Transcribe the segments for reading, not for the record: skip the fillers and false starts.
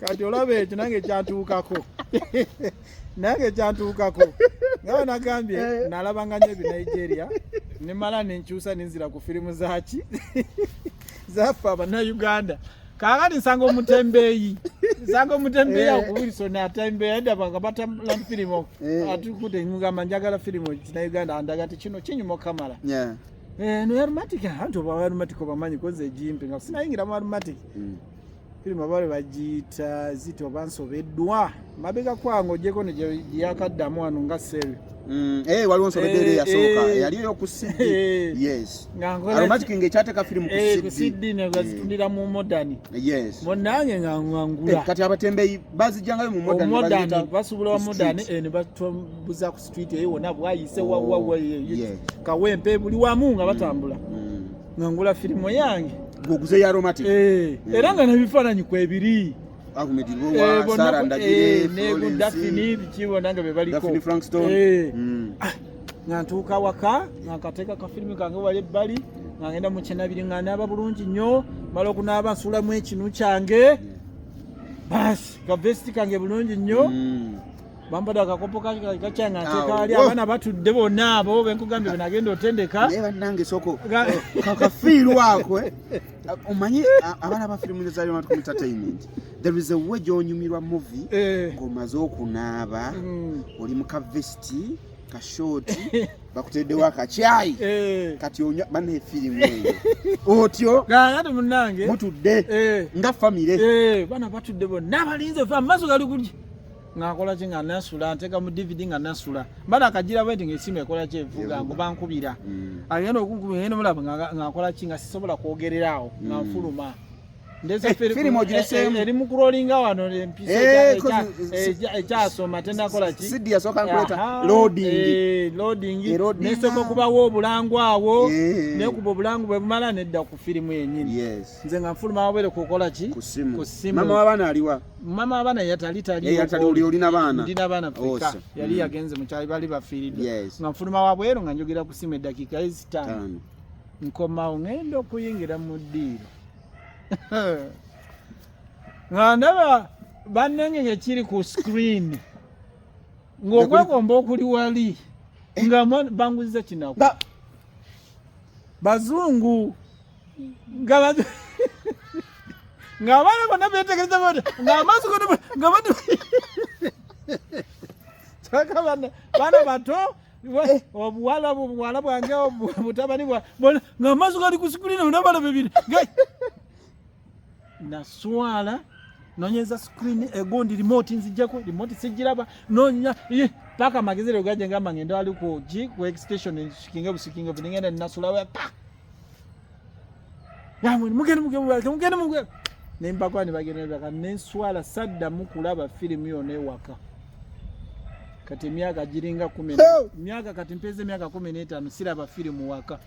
kati olabe ekyo nange kyantuukako nange kyantuukako nga nagambye nalabanga nnyo Nigeria nemala nenkyusa nenzira ku firimu zaki zaffe Abannayuganda kakati nsanga omutembeeyi ku Wilson atembeeyi ndaba nga batambula firimu atukute ngamba njagala firimu Uganda andaga ti kino kinyuma okamala no aromatic hantu ba aromatic obamanyi koze ejimpe nga sinayingira mu aromatic firimu abale bagiita zito bansobeddwa mabega kwango jeko ne yakaddamu wano nga seri waliwo nsobedde yasooka yaliyo ku CD yes aromatic ng'ekyateka firimu ku CD ne bazitundira mu modern yes monange ngangula kati abatembeeyi bazijjangayo mu modern basubula wa modern ne batombuza ku street eyo wona bwayise wawa kawempe buli wamu nga batambula ngangula firimu yange goguze ya aromatic era nga nabifaananyi kwebiri agumediwa Sara Ndagire ne Daphne kibona nga bebaliko Daphne Frankstone ngantuuka waka ngakateeka ka firimu kange wali ebbali ngagenda mu kyenabiri nga naaba bulungi nnyo mala okunaaba nsulamu ekinu kyange basi ka vesti kange bulungi nnyo bambada akakopo kacyange ateeka wali abaana batudde bonna abo benkugambye benagenda otendeka nange soko kakafiiru ako omanyi abaana ba firimu za Aromatic Entertainment there is a way gyonyumirwa movie ng'omaze okunaaba oli mu kavesti kashoti bakuteddewo akacyayi kati onywa bana efirimu eyo otyo kati munnange mutudde nga famire bana batudde bonna balinze fa amaaso gali kulya ngakola ki nga nasula nteka mu DVD nga nasula mbada akagira bwe nti esimu ekola ki evuga ngo bankubira agenda okunkubira ngene mulaba ngakola ki nga sisobola kwogererawo nga nfuluma ndeze firimu ogiresemu eri mu kurolinga wano empisa ekyasoma tendakola ki CD yasooka nkuleta loading nesooka kubawo obulangu awo nekuba obulangu bwe bumala nedda ku firimu yenyini nze nga nfuluma wabere kukola ki ku simu mama w'abaana aliwa mama abana yatali olina baana ndina baana Afrika yali yagenze mu kyali bali bafiiridde nga nfuluma wabweru nga njogera ku simu eddakiika ezitaano nkomawo ngenda okuyingira mu ddiiro nga ndaba bannange ngekiri ku screen ng'okwekomba okuli wali nga banguziza kinaku bazungu nga abaana bonna beetegereza nga amaaso nga kyaka baana bato obuwala bwange butabani nga amaaso gali ku sikulini nabala bibiri naswala nonyeza screen egondi remote nzijjako remote sijiraba nonya paka amagezero gaje ngamba ngenda wali ku extension shikinga busikinga binengenda nasulawe pa yamwe mugende nempakwa ne bagenda baka nenswala sadda mukulaba filimu yone waka kati myaka giringa 10 myaka kati mpeze myaka 15 siraba filimu waka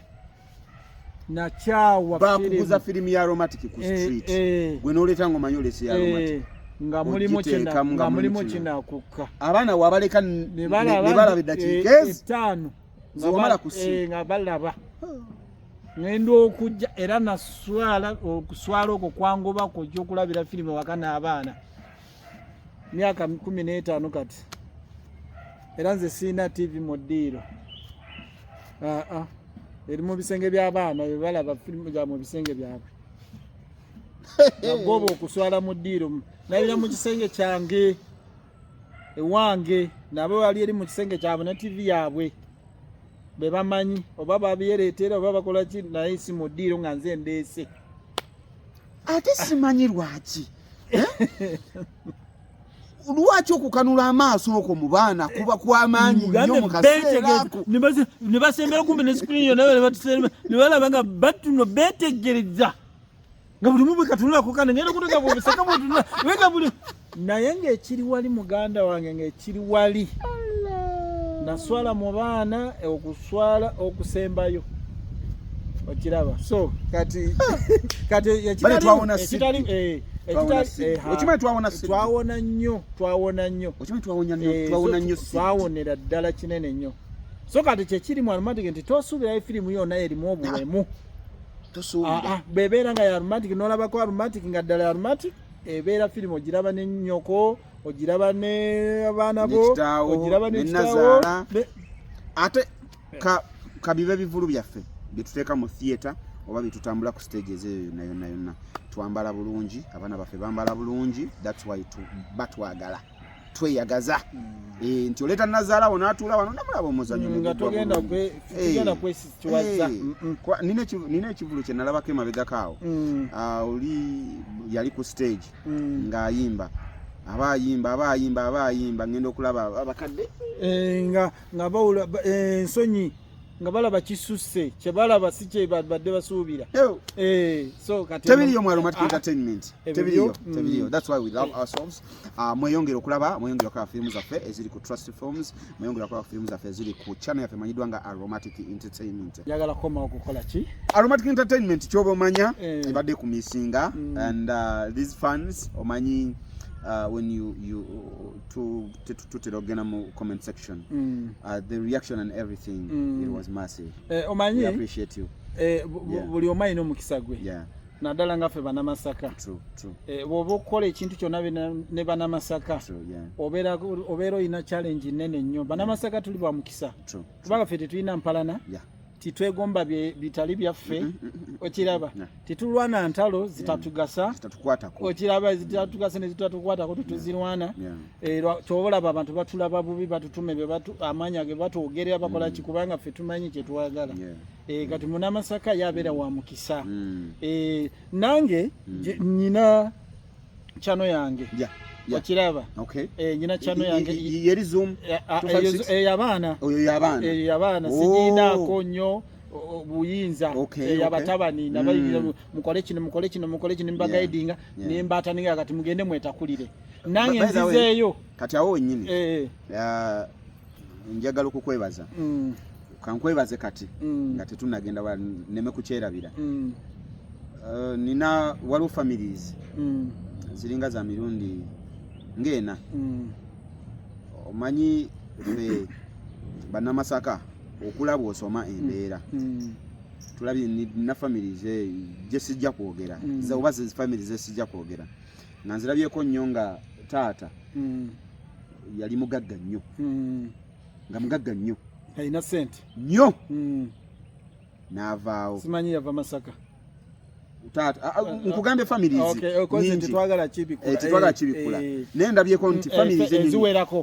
na chawa bakuguza filimu ya Aromatic ku street gwe noleta ngo manyolesi ya Aromatic nga mulimo kina kukka abaana wabaleka ne bala bidakiika 5 ngomala kusi nga balaba ngendo okujja era naswala okuswala okwo kwangoba ko kyokulabira filimu wakana abaana myaka 15 kati era nze sina TV modiro eri mu bisenge by'abaana balaba filimu za mu bisenge byabwe nagobo okuswala mu ddiiro nabira mu kisenge kyange ewange nabo bali eri mu kisenge kyabwe na TV yabwe be bamanyi oba babiyereetera oba bakola ki naye si mu ddiiro nga nze ndeese ate simanyi lwaki lwaki okukanula amaaso okwo mu baana kuba kw'amaanyi nnyo mu kaseera ako ne basembera kumbe ne screen yonna ne balaba nga batuno beetegereza nga buli mumu katunulako kana ngenda kuteka bwobiseka bwotunula wenga buli naye ng'ekiri wali muganda wange ng'ekiri wali naswala mu baana okuswala okusembayo okiraba so kati ekitali twawona nnyo twawonera ddala kinene nnyo so kati kyekiri mu Aromatic nti tosuubirayo firimu yonna erimu obuwemu bebeera nga ya Aromatic n'olabako Aromatic nga ddala Aromatic ebeera firimu ogiraba ne nnyoko ogiraba ne abaana bo ogiraba ne kitaawo ate kabibe bivulu byaffe byetuteeka mu theatre oba bitutambula ku stages eyo yonna twambala bulungi abaana baffe bambala bulungi that's why batwagala tweyagaza nti oleeta nazaala wo n'atuula wano namulaba omuzanyo nga togenda kwesitwaza nina ekivulu kye nalabako emabegako awo oli yali ku stage ng'ayimba aba ayimba ngenda okulaba abakadde nga bawula ensonyi nga balaba kisusse kye balaba si kye badde basuubira tebiriyo mu Aromatic Entertainment tebiriyo that's why we love ourselves mweyongera okulaba mweyongera okulaba films zaffe eziri ku Trust Films mweyongera okulaba films zaffe eziri ku channel yaffe manyiddwa nga Aromatic Entertainment njagala koma okukola ki Aromatic Entertainment kyoba omanya ebadde ku misinga and these fans omanyi when you tutera mu comment section the reaction and everything it was massive omanyi we appreciate you buli omanyi n'omukisa gwe naddala nga ffe Bannamasaka bw'oba okukola ekintu kyonna ne Bannamasaka obeera olina challenge nnene nnyo Bannamasaka tuli bwa mukisa kubanga ffe tetulina mpalana titwegomba bitali byaffe okiraba titulwana ntalo zitatugasa okiraba zitatugasa ne zitatukwatako tutuzirwana kyobalaba abantu batulaba bubi batutume amaanya ge batwogerera bakola kikubanga ffe tumanyi kye twagala kati Munnamasaka yabeera wa mukisa nange nyina chano yange okiraba nyina chano yange yeri Zoom yabaana siginako nnyo buyinza yabatabani nabayinza mukole kino mbagaidinga nembataninga kati mugende mwetakulire nange nzizeeyo kati awo wennyini njagala okukwebaza kankwebaze kati nga tetunagenda neme kukyerabira nina waliwo families ziringa za mirundi ngena omanyi ffe Bannamasaka okulaba osoma embeera tulabye nina families gye sijja kwogera oba families ezisijja kwogera nga nzirabyeko nnyo nga taata yali mugagga nnyo nga mugagga nnyo alina ssente nnyo n'avaawo simanyi yava Masaka nkugambye families nyingi twagala kibikula naye ndabyeko nti families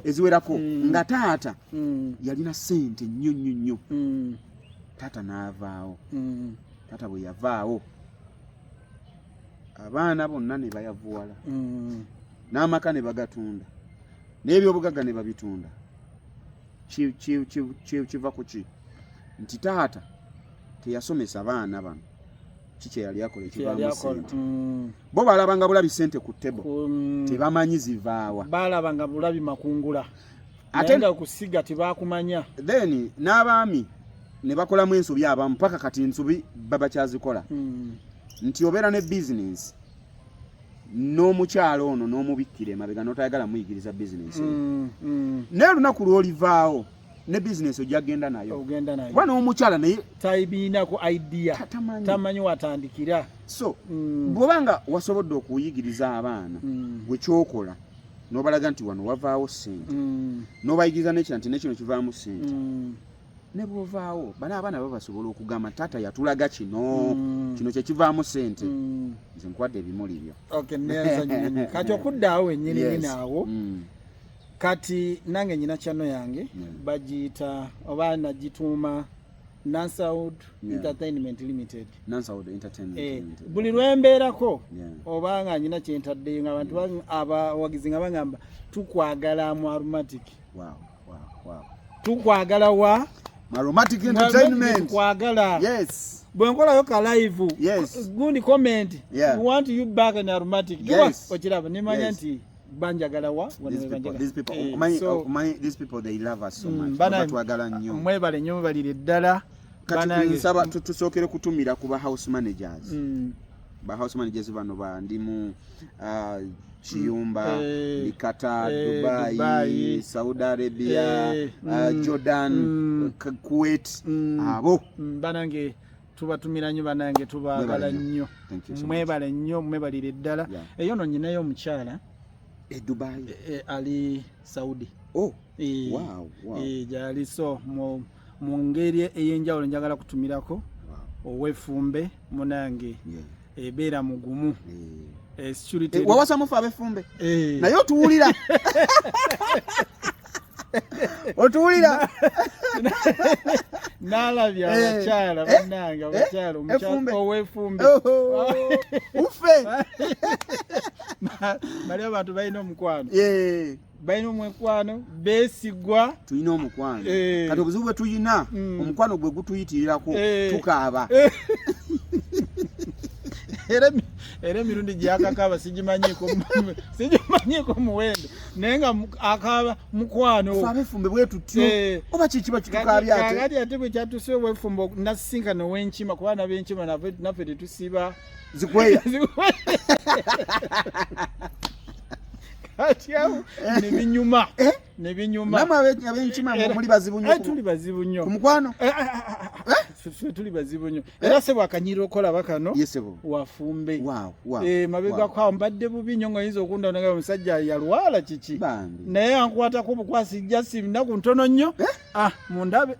eziwerako nga taata yalina ssente nnyo taata n'avaawo taata bwe yavaawo abaana bonna ne bayavuwala n'amaka ne bagatunda n'ebyobugagga ne babitunda kiva ku ki nti taata teyasomesa baana bano kikye yali akola ekivaamu ssente bo balabanga bulabi ssente ku ttebo tebamanyi zivaawa balabanga bulabi makungula ate nga kusiga tebakumanya then n'abaami ne bakolamu ensobi abamu paka kati ensobi babakyazikola nti obeera ne bizinensi n'omukyalo ono n'omubikkire emabega n'otayagala muyigiriza bizinensi naye olunaku lw'olivaawo ne business ojagenda nayo bwana omukyala naye tayibiinako idea tamanyi watandikira so bwobanga wasobodde okuyigiriza abaana bwe kyokola n'obalaga nti wano wavaawo ssente n'obayigiriza nekira nti nekino kivaamu ssente ne bwovaawo bala abaana babasobola okugamba taata yatulaga kino kye kivaamu ssente nze nkwadde ebimuli byo kati okuddaawo ennyini awo kati nange nyina channel yange bagiyita oba nagituuma Nansawood Entertainment Limited. Nansawood Entertainment Limited. Buli lwembeerako oba nga nyina kyentaddeyo nga abantu abawagizi nga bagamba tukwagala mu Aromatic. Tukwagala wa Aromatic Entertainment. Tukwagala. Yes. Bwenkolayo ka live. Yes. Good comment. We want you back in Aromatic. Yes. Okiraba nemanya nti banjagala wa these people they love us so much batwagala nnyo mwebale nnyo balire ddala banange nsaba tusookere kutumira ku ba house managers bano bandimu Chiyumba, Likata, Dubai, Saudi Arabia, Jordan, Kuwait, abo banange tubatumira nnyo banange tubaagala nnyo mwebale nnyo mwebalire ddala eyo nno nyinayo omukyala Dubai ali Saudi gyali so mu ngeri ey'enjawulo njagala kutumirako ow'effumbe munange ebeera mugumu security wawasa mufu ab'effumbe naye otuwulira otuwulira nalabya abakyala bannange abakyala omukyala ow'effumbe ufe bali abantu balina omukwano balina omukwano beesigwa tulina omukwano kati obuzibu bwe tuyina omukwano gwe gutuyitirirako tukaaba era emirundi gyakakaaba sigimanyiko muwendo naye nga akaaba mukwano ab'effumbe bwe tutyo oba kikiba kitukaabya kakati ate bwe kyatusiba obweffumbe nasisinkana ow'enkima kuba nab'enkima naffe tetusiba zikweya kati awo nebinyuma namwe ab'enkima muli bazibu nnyo tuli bazibu nnyo ku mukwano tuli bazibu nnyo era sebo akanyiriro okolaba kano wafumbe mabega kwawo mbadde bubi nnyo ng'oyinza okunda naga omusajja yalwala kiki naye ankwatako bukwasi jasi nnaku ntono nnyo mundabe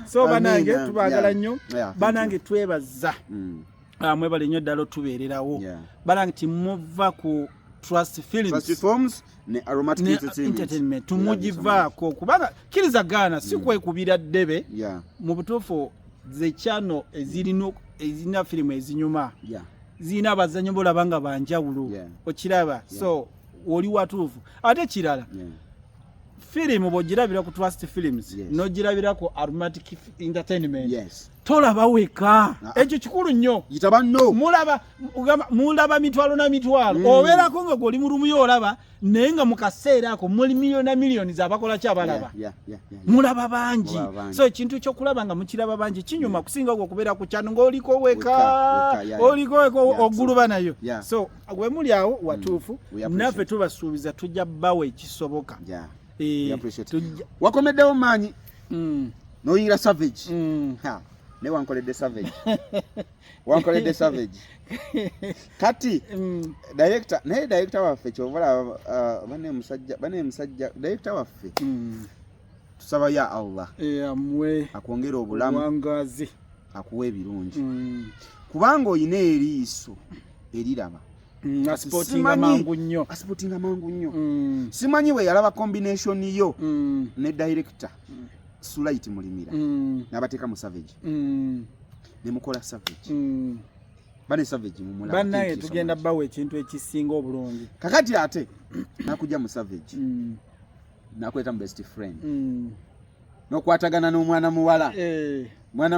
so banange tubaagala nnyo banange twebaza mwebale nnyo ddala otubeererawo banange timuva ku Trust Films ne Aromatic Entertainment tumugivaako kubanga kiriza gaana si kwekubira ddebe mu butuufu ze channel ezirina firimu ezinyuma zirina abazannyi bolaba nga banjawulo okiraba so oli watuufu ate kirala firimu bw'ogirabira ku Trust Films n'ogirabira ku Aromatic Entertainment tolaba weka ekyo kikulu nnyo yitaba nno mulaba mitwalo na mitwalo obeerako nga goli mu lumu y'olaba naye nga mu kaseera ako muli miliyoni z'abakola kyabalaba mulaba bangi so ekintu ky'okulaba nga mukiraba bangi kinyuma kusinga gwe okubeera ku kyano ng'oliko weka oguluba nayo so gwe muli awo watuufu naffe tubasuubiza tujja bbawa ekisoboka wakomeddewo maanyi noyira Savage ne wankoledde Savage kati director waffe kyovala bane musajja director waffe tusaba ya Allah amwe akwongera obulamu wangazi akuwe ebirungi kubanga oyina eriiso eriraba asipotinga mangu nnyo simanyi we yalaba combination yo ne director Sulaiti Mulimira nabateeka mu Savage ne mukola Savage bane Savage mumula banaye tugenda bawe ekintu ekisinga obulungi kakati ate nakujja mu Savage nakweta mu best friend nokwatagana n'omwana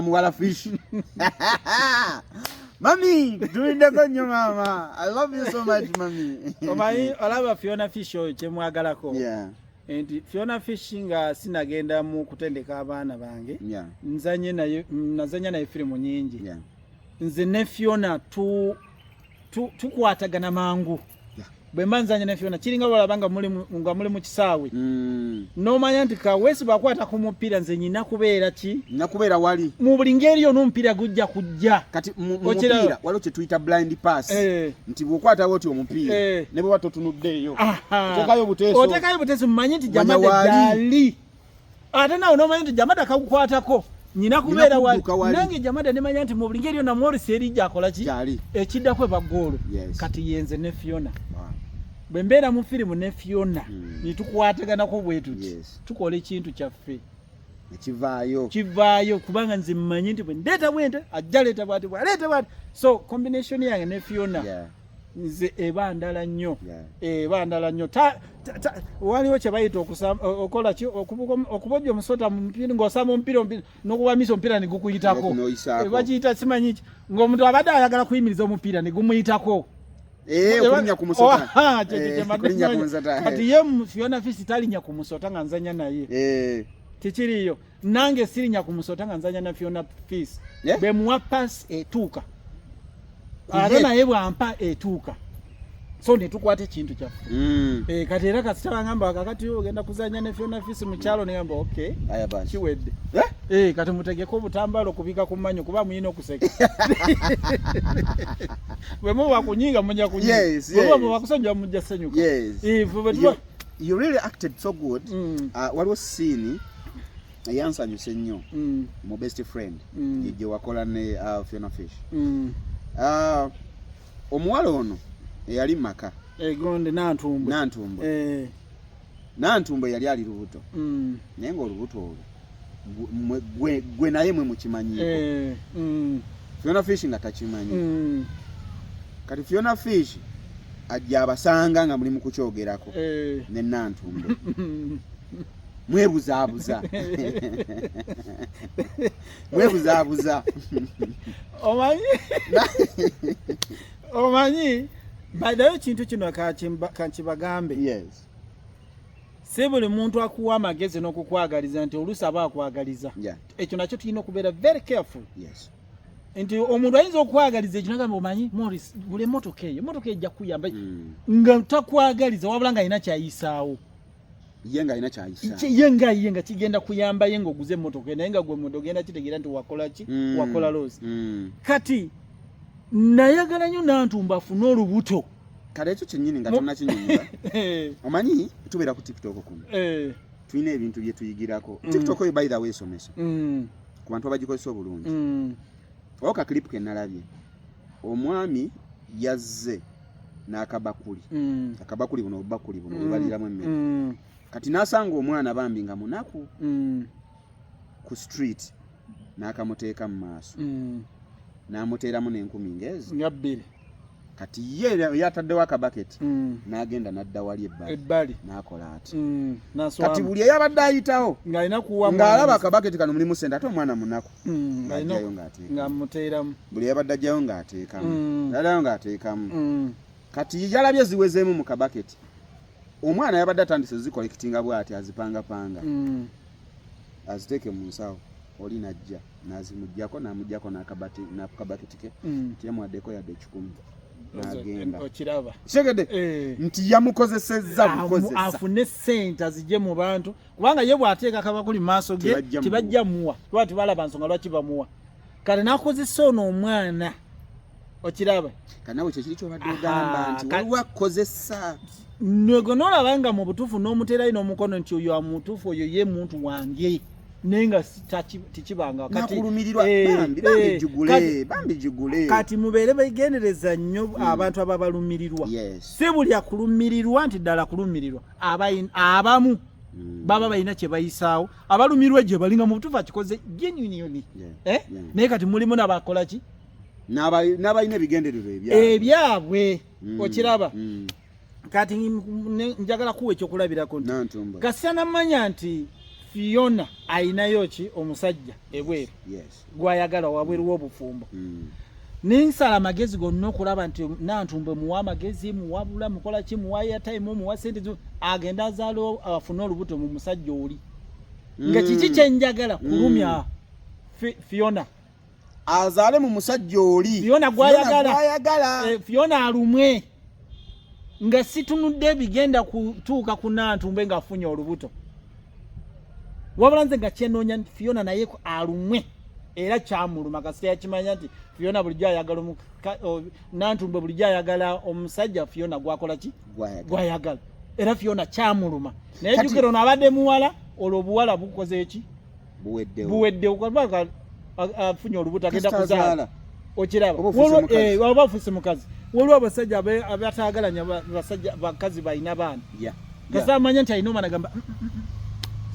muwala fish Mami, tulindeko nnyo mama. I love you so much, mami. Omanyi olaba Fiona Fish oyo kyemwagalako. Enti Fiona Fish nga sinagenda mu kutendeka abaana bange. Nazanya naye firimu nyingi. Nze ne Fiona tukwatagana mangu. Bwe mbanzanya ne Fiona kiringa balabanga muli mu kisaawe. N'omanya nti Kawesi bakwata ku mupiira nze nyina kubeera ki? Nakubeera wali. Mu buli ngeri yo n'omupiira gujja kujja. Kati mu mupiira waliwo kye tuyita blind pass. Nti bw'okwata bw'oti omupiira ne bwe batotunuddeeyo. Otekayo buteeso mmanyi nti Jamada gyali. Ate nawe n'omanyi nti Jamada kakukwatako. Nyina kubeera wali. Nange Jamada ne manya nti mu buli ngeri yo na Morris eri akola ki? Ekiddako eba goolo. Kati yenze ne Fiona. Bwe mbeera mu firimu ne Fiona nitukwataganako bwe tuti tukola ekintu kyaffe kivaayo kubanga nze mmanyi nti bwe ndeeta bwente ajja leeta bwati bwaleeta bwati so combination yange ne Fiona nze eba ndala nnyo waliwo kye bayita okola ki okubojja omusota mu mpira ng'osama omupiira n'okubamisa omupiira ne gukuyitako bakiyita simanyi ki ng'omuntu abadde ayagala kuyimiriza omupiira ne gumuyitako kulinya ku musota kati ye Fiona Fish talinya ku musota nga nzanya naye tikiriyo nange sirinya ku musota nga nzanya na Fiona Fish bwe muwa pass etuuka ate naye bwampa etuuka so ne tukwate kintu kyaffe kati era kasita ngamba kakati ogenda kuzanya ne Fiona Fisi mu kyalo ne ngamba okay aya basi kiwedde kati mutegeko obutambalo kubika ku manyo kuba muyina okuseka bwe muba kunyinga mujja kunyinga bwe muba kusonja mujja senyuka you really acted so good waliwo scene yansanyuse nnyo mu best friend gye wakola ne Fiona Fish omuwala ono eyali maka egonde Nantumbo yali ali lubuto naye ng'olubuto olwo gwe naye mwe mukimanyiiko Fiona Fish nga takimanyi kati Fiona Fish ajja abasanga nga muli mu kukyogerako ne Nantumbo mwebuzaabuza omanyi badayo kintu kino kankibagambe si buli muntu akuwa amagezi n'okukwagaliza nti olusaba akwagaliza ekyo nakyo tulina okubeera very careful nti omuntu ayinza okwagaliza ekyo nagamba omanyi Morris buli emotoka ejja kuyamba nga takwagaliza wabula nga alina kyayisaawo ye nga kigenda kuyamba ye ng'oguze emmotoka naye nga gwe muntu ogenda kitegeera nti wakola ki wakola loozi kati nayagala nnyo Nantumbo afune olubuto kale ekyo kyennyini nga tonnakinyumiza omanyi tubeera ku TikTok kuno tulina ebintu bye tuyigirako TikTok oyo by the way esomesa ku bantu abagikozesa obulungi owo kakilipu ke nalabye omwami yazze n'akabakuli akabakuli buno obubakuli buno bubaliramu emmere kati n'asanga omwana bambi nga munaku ku street n'akamuteeka mu maaso n'amuteeramu n'enkumi ngezi ngabbiri kati ye yataddewo akabaketi n'agenda n'adda wali ebbali n'akola ati kati buli eyabadde ayitawo ng'alaba akabaketi kano mulimu sente ate omwana munaku ajjayo ng'ateekamu buli eyabadde ajjayo ng'ateekamu kati yalabye ziwezeemu mu kabaketi omwana yabadde atandise zikolekitinga bw'ati azipangapanga aziteeke mu nsawo oli najja n'azimuggyako n'amugyako n'akabaketi ke tiyamwaddeko yadde 10 n'agenda okiraba segede nti yamukozesezza bukozesa afune ssente azijje mu bantu kubanga ye bw'ateeka akabakuli mu maaso ge tibajja muwa lwati balaba nsonga lwaki bamuwa kale n'akozesa ono omwana okiraba kanawe kye kiri kyobadde ogamba nti waliwo akozesa nego n'olaba nga mu butuufu n'omuteerayo n'omukono nti oyo amutuufu oyo ye muntu wange nenga tikibanga bambi kati mubeere begendereza nnyo abantu ababalumirirwa si buli akulumirirwa nti ddala kulumirirwa abamu baba balina kye bayisaawo abalumirwa gye balinga mu butuufu akikoze genuinely naye kati mulimu n'abakola ki n'abalina ebigendererwa ebyabwe okiraba kati njagala kuwa ekyokulabirako nti kasita namanya nti Fiona ayinayo ki omusajja ebweru gwayagala wabweru w'obufumbo ninsala amagezi gonna okulaba nti Nantumbo muwa amagezi muwabula mukola ki muwa airtime muwa sente agenda azaalo afune olubuto mu musajja oli nga kiki kyenjagala kulumya Fiona azaale mu musajja oli Fiona gwayagala Fiona alumwe nga situnudde bigenda kutuuka ku Nantumbo ng'afunye olubuto wabula nze nga kyenoonya Fiona naye alumwe era kyamuluma kasita yakimanya nti Fiona bulijjo ayagala Nantumbo bulijjo ayagala omusajja Fiona gwakola ki gwayagala era Fiona kyamuluma naye jjukira ono abadde muwala olwo obuwala bukoze eki buweddewo kubanga afunye olubuto agenda kuzaala okiraba waba afuse mukazi waliwo abasajja abataagalanya bakazi balina baana kasita amanya nti alina omwana agamba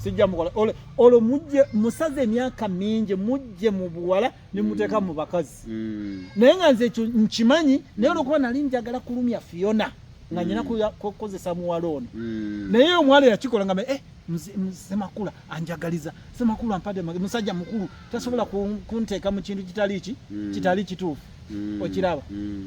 sijja mukola olwo mujje musaze emyaka mingi mujje mu buwala ne muteeka mu bakazi naye nga nze ekyo nkimanyi naye olwokuba nali njagala kulumya Fiona nga nyina kukozesa muwala ono naye omuwala yakikola nga Semakula anjagaliza Semakula ampadde musajja mukulu tasobola kunteeka mu kintu kitali kituufu okiraba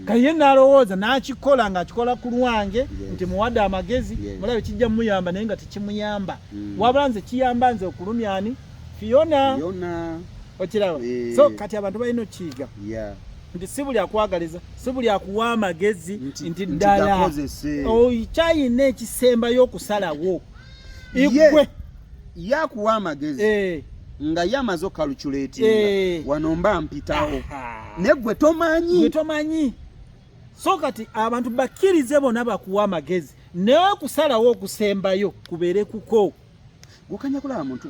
kaye nalowooza n'akikola ng'akikola ku lwange nti muwadde amagezi mulabe kijja muyamba naye nga tekimuyamba wabula nze kiyamba nze okulumyani Fiona okiraba so kati abantu balina okiyiga nti sibuli akwagaliza sibuli akuwa amagezi nti ddala oyikyayina ekisemba y'okusalawo igwe yakuwa amagezi nga yamaze calculating wano mba mpitawo negwe tomanyi so kati abantu bakkirize bonna bakuwa amagezi naye kusalawo okusembayo kubeere kuko gukanya kulaba muntu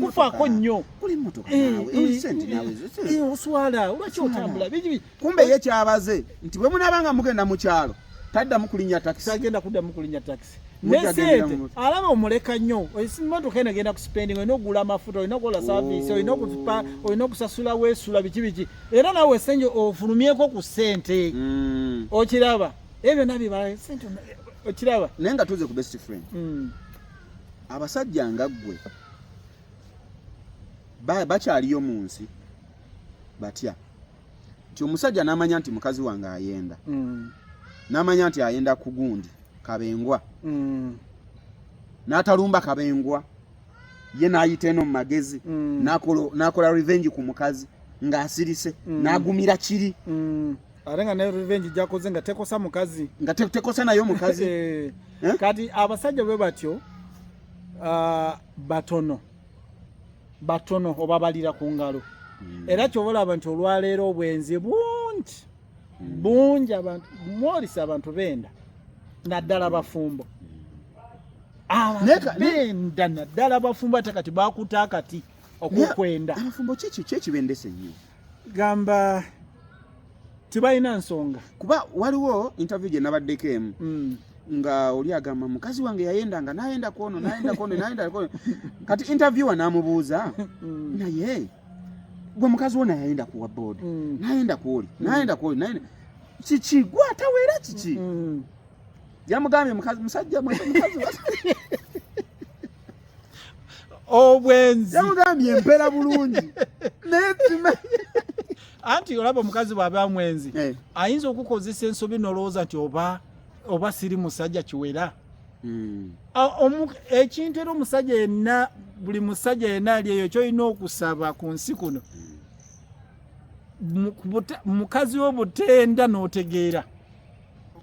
kufaako nnyo kuli mmotoka nawe senti nawe oswala olwaki otambula biki kumbe ye kyabaze nti bwe munabanga mugenda mu kyalo tadda mukulinya taxi agenda kudda mukulinya taxi nesente alaba omuleka nnyo emmotoka eno egenda kuspending olina okugula amafuta olina okukola service olina okusasula weesula biki era nawe senje ofulumyeko ku ssente okiraba ebyo nabibala sente okiraba naye nga tuze ku best friend abasajja nga ggwe bakyaliyo mu nsi batya nti omusajja n'amanya nti mukazi wange ayenda n'amanya nti ayenda ku gundi kabengwa n'atalumba kabengwa ye n'ayita eno mu magezi n'akola revenge ku mukazi ng'asirise n'agumira kiri ate nga ne revenge gyakoze nga tekosa mukazi nga tekosa nayo mukazi kati abasajja bwe batyo batono oba balira ku ngalo era kyobalaba nti olwaleero obwenzi bungi abantu mwolisa abantu benda naddala bafumbo benda naddala bafumbo ate kati bakuta akati okukwenda abafumbo kyekibendese nnyo gamba tibalina nsonga kuba waliwo interview gye nabaddeko emu nga oli agamba mukazi wange yayendanga nayenda kono kati interviewer namubuuza naye gwe mukazi wona yayenda kuwa board nayenda kuoli kiki gwatawera kiki yamugambye musajja mukazi obwenzi yamugambye empera bulungi netima anti olaba omukazi bw'aba amwenzi ayinza okukozesa ensobi nolowooza nti oba siri musajja kiwera ekintu era omusajja yenna buli musajja yenna ali eyo kyolina okusaba ku nsi kuno mukazi w'obutenda n'otegeera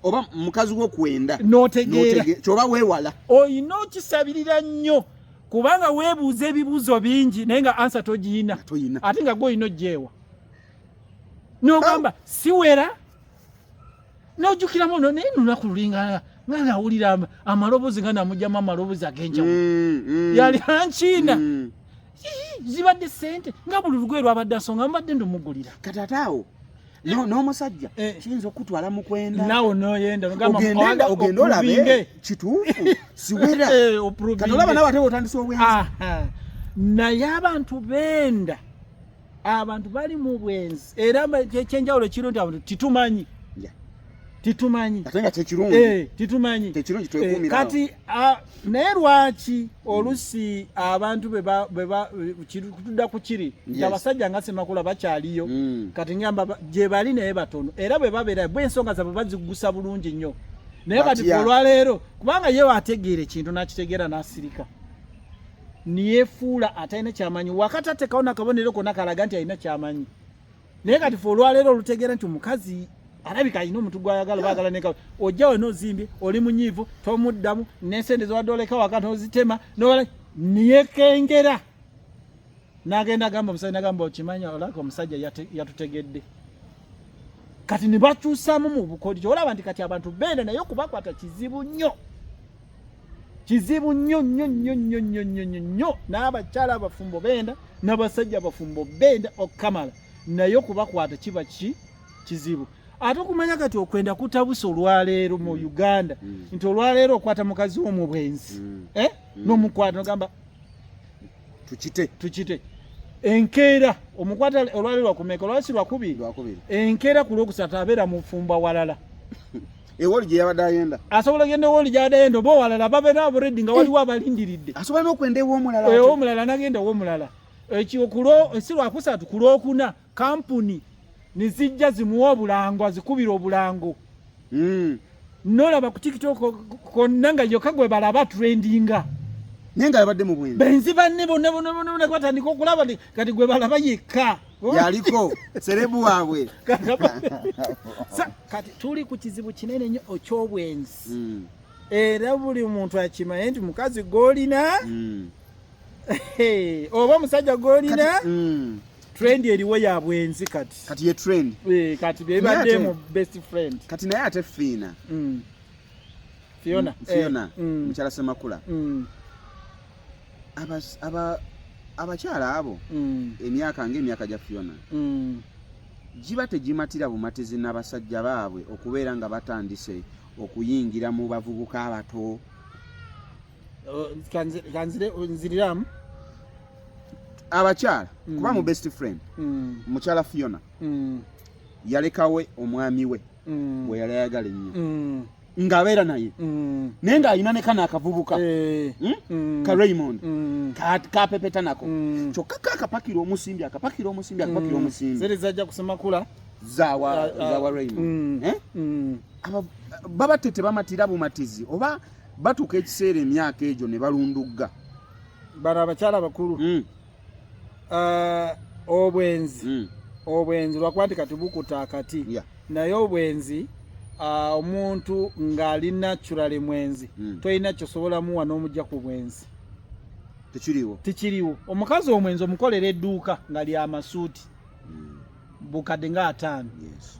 oba mukazi w'okwenda n'otegeera kyoba weewala oyina okisabirira nnyo kubanga weebuuza ebibuuzo bingi naye nga ansa togiyina ate nga gwe oyina ogyewa n'ogamba siwera n'ojjukiramu naye lunaku lulinga nga nawulira amaloboozi nga namugyamu amaloboozi ag'enjawulo yali ankiina zibadde ssente nga buli lugoye lwabadde asonga mubadde ndimugulira kati ate awo n'omusajja kiyinza okutwala mu kwenda nawe noyenda ogenda olabe kituufu siwera kati olaba nawe ate otandisa obwenzi naye abantu benda abantu bali mu bwenzi era ekyenjawulo kiro nti abantu titumanyi ate nga tekirungi titumanyi twekuumira kati naye lwaki olusi abantu kutudda ku kiri nti abasajja nga Semakula bakyaliyo kati ngamba gye bali naye batono era bwe babeera bw'ensonga zaabwe bazigusa bulungi nnyo naye kati olwaleero kubanga ye wategeera ekintu n'akitegeera n'asirika niyefuula atalina kyamanyi wakati atekawo n'akabonero konna kalaga nti alina kyamanyi naye kati fe olwaleero olutegeera nti omukazi alabika alina omuntu gwayagala baagala neka ojja we n'ozimbye oli munyiivu tomuddamu n'ensente zewadde oleka waka n'ozitema niyekengera n'agenda agamba omusajja n'agamba okimanya olaka omusajja yatutegedde kati ne bakyusaamu mu bukodyo olaba nti kati abantu benda naye okubakwata kizibu nnyo n'abakyala abafumbo benda n'abasajja abafumbo benda okukamala naye okubakwata kiba kizibu ate okumanya kati okwenda kutabusa olwaleero mu Uganda nti olwaleero okwata mukazi wo mu bwenzi n'omukwata nogamba tukite enkeera omukwata olwaleero lwakumeka olwasi lwakubiri enkeera ku lwokusatu abeera mu fumba walala ewoli gye yabadde ayenda asobola genda ewoli gyabadde ayenda oba owalala babeera aboredi nga waliwo abalindiridde asobola n'okwenda ew'omulala nagenda ew'omulala ekyo si lwakusatu ku lwokuna kampuni nizijja zimuwa obulango azikubira obulango nolaba ku TikTok konna nga yokka gwe balaba trendinga naye nga yabadde mu bwenzi benzi banne bonna batandika okulaba kati gwe balaba yekka yaliko serebu waabwe kati tuli ku kizibu kinene nnyo eky'obwenzi era buli muntu akimanye nti mukazi gw'olina oba musajja gw'olina trend eriwo ya bwenzi kati ye trend kati bebadde mu best friend kati naye ate Fiina Fiona mukyala Ssemakula abakyala abo emyaka ng'emyaka gya Fiona giba tegimatira bumatizi n'abasajja baabwe okubeera nga batandise okuyingira mu bavubuka abato nziriramu abakyala kuba mu best friend mukyala Fiona yalekawe omwami we bwe yali ayagala ennyo ng'abeera naye naye ng'alina ne kana akavubuka ka Raymond kapepeta nako kyokka kakapakira omusimbi ziri zajja Ssemakula zawa Raymond baba tebamatira bumatizi oba batuuka ekiseera emyaka egyo ne balundugga bano abakyala bakulu obwenzi lwakuba nti kati bukuta akati naye obwenzi omuntu ng'ali naturally mwenzi tolina kyosobola muwa n'omujja ku bwenzi tekiriwo omukazi omwenzi omukolera edduuka nga lya masuuti bukadde nga 5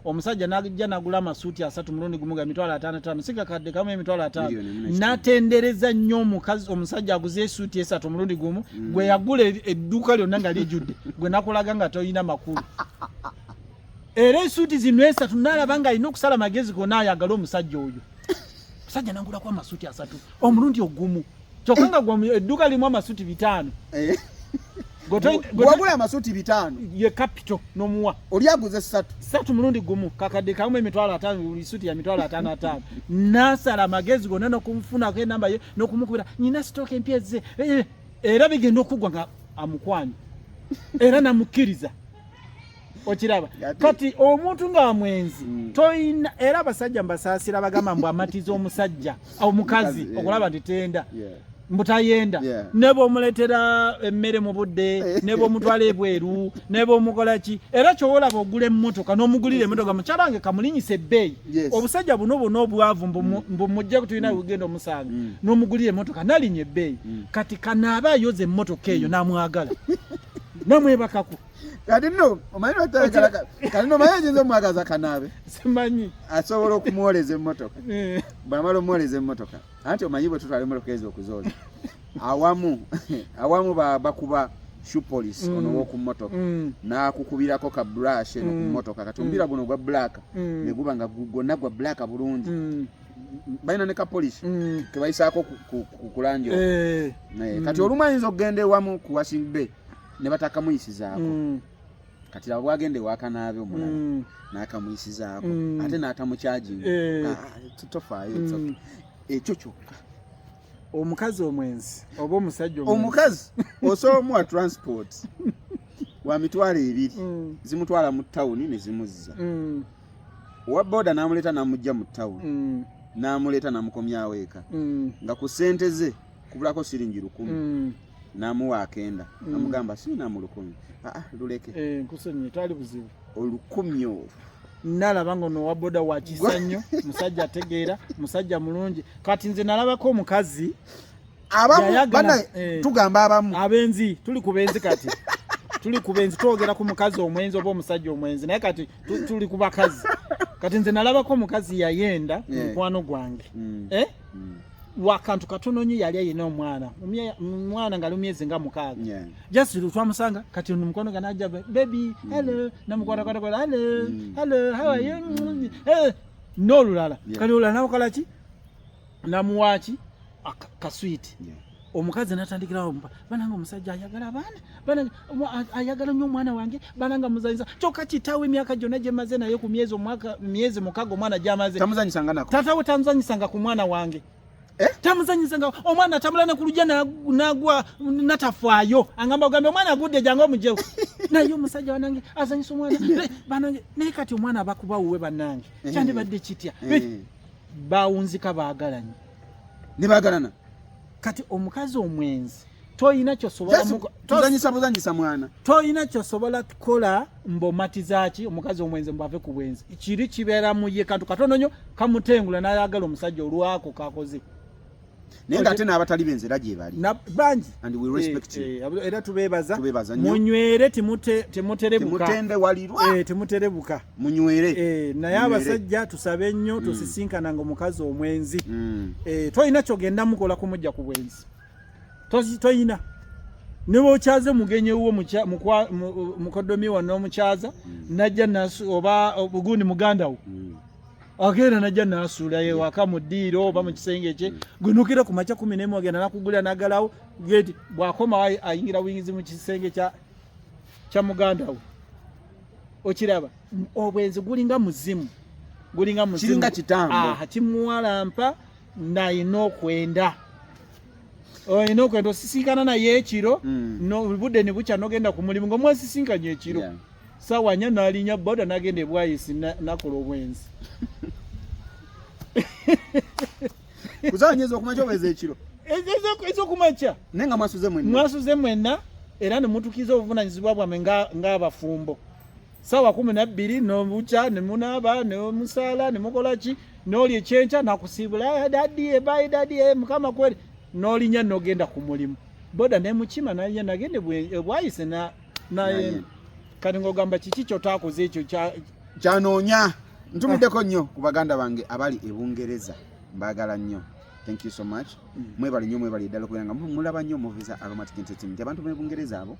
omusajja n'ajja n'agula amasuuti 3 mulundi gumu ga $5,500 si gakadde kamu $5,000 n'atendereza nnyo omusajja aguze esuuti 3 mulundi gumu gwe yagula edduuka lyonna nga lijjudde gwe nakulaga nga tolina makulu era esuuti zino 3 n'alaba nga alina okusala magezi gonna ayagala omusajja oyo omusajja n'agulako amasuuti 3 omulundi ogumu kyokka nga edduuka limu amasuuti 5 wagula amasuuti 5 ye capital nomuwa oli aguze 3 mulundi gumu kakadde kamu $5,000 buli suuti ya $5,500 nasala magezi gonna n'okumufunako enamba ye n'okumukubira nyina sitooka empya ezze era bigenda okuggwa nga amukwanya era namukkiriza okiraba kati omuntu ng'amwenzi toyina era abasajja mbasaasira bagamba mbu amatiza omusajja omukazi okulaba nti tenda mbutayenda ne bw'omuleetera emmere mu budde ne bw'omutwala ebweru ne bw'omukola ki era ky'olaba ogula emmotoka n'omugulira emmotoka mukyala wange kamulinyisa ebbeeyi obusajja buno obwavu mbu mujja tulina bugenda omusanga n'omugulira emmotoka nalinya ebbeeyi kati kanaaba ayoza emmotoka eyo n'amwagala namwebakako kati nno omanyi oyinza omwagaza kanaabe simanyi asobola okumuwoleza emmotoka bw'amala omuwoleza emmotoka anti omanyi bwe tutwala emmotoka ezo okuzooza awamu bakuba shoepolice ono w'oku mmotoka n'akukubirako ka brush eno ku mmotoka kati omupiira guno gwa black ne guba nga gwonna gwa black bulungi balina ne kapolisi ke bayisaako ku lanjo kati olumu ayinza okugenda ewamu ku Washing Bay ne batakamuyisizaako kati laba bwagende wakanaabe omulala n'akamuyisizaako ate n'atamukyajinga tofaayo ekyo kyokka omukazi omwenzi oba omusajja omukazi osobola omuwa transport wa mitwalo 2 zimutwala mu ttawuni ne zimuzza owa boda n'amuleeta n'amugja mu ttawuni n'amuleeta n'amukomyawo eka nga ku ssente ze kubulako siringi 100 n'amuwa 9 amugamba sina mu 100 luleke nkusonye tali buzibu 100 nalaba ngono wa boda wa kisannyo musajja ategeera musajja mulungi kati nze nalabako omukazi abamu tugamba abamu abenzi tuli ku benzi kati tuli ku benzi twogera ku mukazi omwenzi oba omusajja omwenzi naye kati tuli ku bakazi kati nze nalabako omukazi yayenda mukwano gwange wakantu katono nnyo yali ayina omwana nga lumyezi nga 6 just twamusanga kati omukono ganajja baby hello namukwata hello how are you n'olulala kati olulala nakola ki namuwaki kaswiti omukazi natandikirawo bananga omusajja ayagala abaana ayagala nnyo omwana wange bananga muzanyiza kyokka kitaawe emyaka gyonna gye maze naye ku myezi 6 omwana gy'amaze tamuzanyisanga nako tatawe tamuzanyisanga ku mwana wange tamuzanyisanga omwana tamulana ku lujja nagwa natafaayo angamba ogambe omwana agudde jangu omujewo naye omusajja wanange azanyisa omwana banange naye kati omwana abakuba wuwe bannange kyandibadde kitya bawunzika baagalanye ne baagalana kati omukazi omwenzi toyina kyosobola tuzanyisa mwana toyina kyosobola kukola mbomatizaaki omukazi omwenzi mbave ku bwenzi kiri kibeera mu ye kantu katono nnyo kamutengula n'ayagala omusajja olwako kakoze naye ng'ate n'abatali benzi era gye bali bangi and we respect you era tubeebaza munywere temuterebuka munywere naye abasajja tusabe nnyo tusisinkananga omukazi omwenzi toyina kyogenda mukola kumujja ku bwenzi toyina ne bw'okyaze mugenyi wo mukodomi wa n'omukyaza najja oba obugundi muganda wo agenda najja n'asuula ewaka mu ddiiro oba mu kisenge kye gwenukira ku makya 11 agenda nakugulira n'agalawo geti bw'akoma ayingira buyingizi mu kisenge kya muganda wo okiraba obwenzi gulinga muzimu kiringa kitambo kimuwalampa nayina okwenda oyina okwenda osisinkana naye ekiro budde ne bukya n'ogenda ku mulimu ng'omwesisinkanye ekiro sawa 4 n'alinya boda n'agenda ebwayisi nakola obwenzi kuzanyeza okumakya obwenzi ekiro ezokumakya naye nga mwasuze mwenna era ne mutukiza obuvunanyizibwa bwammwe ng'abafumbo sawa 12 n'obukya ne munaaba ne musaala ne mukola ki n'oli ekyenkya nakusiibula dadi mukama kweri n'olinya n'ogenda ku mulimu boda nemukima nalinya nagenda ebwayise naye kati ng'ogamba kiki kyotaakoze ekyo kyanoonya ntumiddeko nnyo ku baganda bange abali e Bungereza mbaagala nnyo thank you so much mwebali ddala kubera nga mulaba nnyo movie za Aromatic Entertainment abantu mu Bungereza abo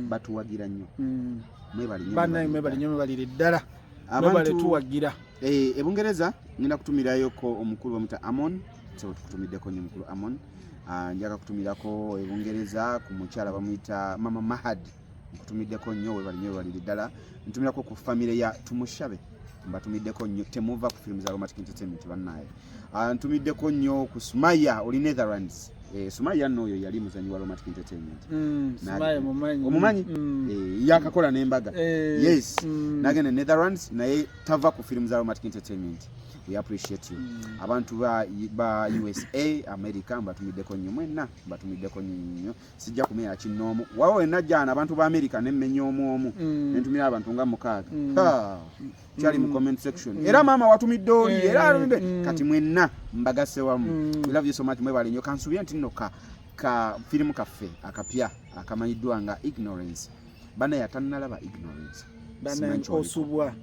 batuwagira nnyo mwebali nnyo ddala abantu tuwagira e Bungereza ngenda kutumirayoko omukulu bamuta Amon so tukutumiddeko nnyo omukulu Amon njaga kutumirako e Bungereza ku mukyala bamuyita Mama Mahad nkutumiddeko nnyo webali ddala ntumirako ku family ya Tumushabe mbatumiddeko nnyo temuva ku films za Aromatic Entertainment bannaye ntumiddeko nnyo ku Sumaya oli Netherlands Sumaya n'oyo yali muzanyi wa Aromatic Entertainment Sumaya omumanyi yakakola n'embaga yes nagenda Netherlands naye tava ku films za Aromatic Entertainment we appreciate you abantu ba USA America mbatumiddeko nnyo mwenna mbatumiddeko nnyo sijja kumera kinoomu wawe najjana abantu ba America nemmenya omu nentumira abantu nga mukaaga kyali mu comment section era mama watumidde oli era kati mwenna mbagase wamu we love you so much mwebali nnyo kansubira nti nno ka film kaffe akapya akamanyiddwa nga Ignorance bana yatannalaba Ignorance bana osubwa